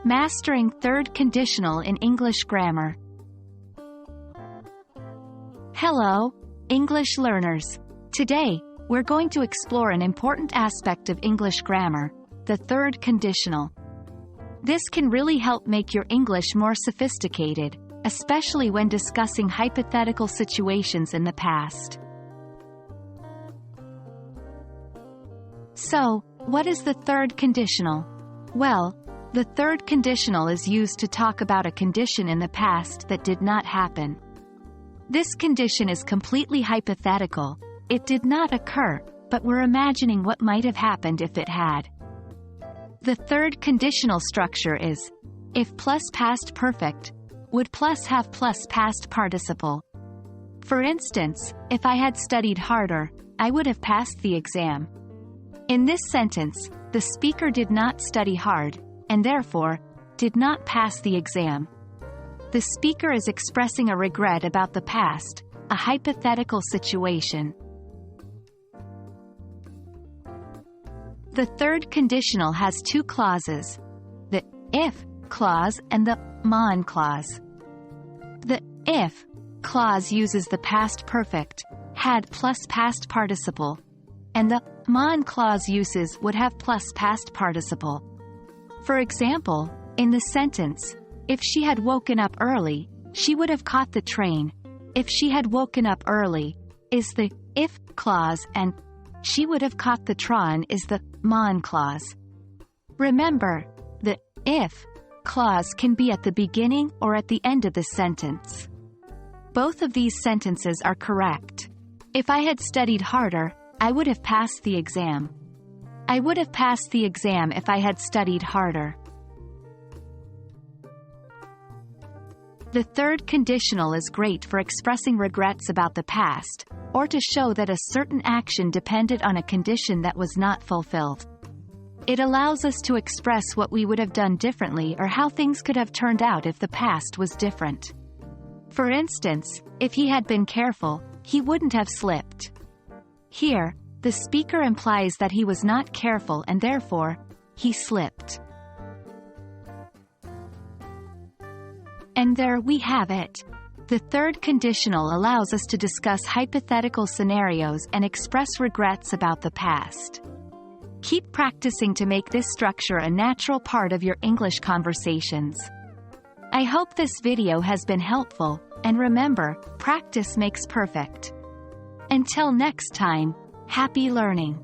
Mastering Third Conditional in English Grammar. Hello, English learners. Today, we're going to explore an important aspect of English grammar, the third conditional. This can really help make your English more sophisticated, especially when discussing hypothetical situations in the past. So, what is the third conditional? Well, the third conditional is used to talk about a condition in the past that did not happen. This condition is completely hypothetical. It did not occur, but we're imagining what might have happened if it had. The third conditional structure is, if plus past perfect, would plus have plus past participle. For instance, if I had studied harder, I would have passed the exam. In this sentence, the speaker did not study hard, and therefore, did not pass the exam. The speaker is expressing a regret about the past, a hypothetical situation. The third conditional has two clauses, the if clause and the mon clause. The if clause uses the past perfect, had plus past participle, and the mon clause uses would have plus past participle. For example, in the sentence, if she had woken up early, she would have caught the train. If she had woken up early is the if clause, and she would have caught the train is the mon clause. Remember, the if clause can be at the beginning or at the end of the sentence. Both of these sentences are correct. If I had studied harder, I would have passed the exam. I would have passed the exam if I had studied harder. The third conditional is great for expressing regrets about the past, or to show that a certain action depended on a condition that was not fulfilled. It allows us to express what we would have done differently or how things could have turned out if the past was different. For instance, if he had been careful, he wouldn't have slipped. Here, the speaker implies that he was not careful and therefore, he slipped. And there we have it. The third conditional allows us to discuss hypothetical scenarios and express regrets about the past. Keep practicing to make this structure a natural part of your English conversations. I hope this video has been helpful, and remember, practice makes perfect. Until next time, happy learning!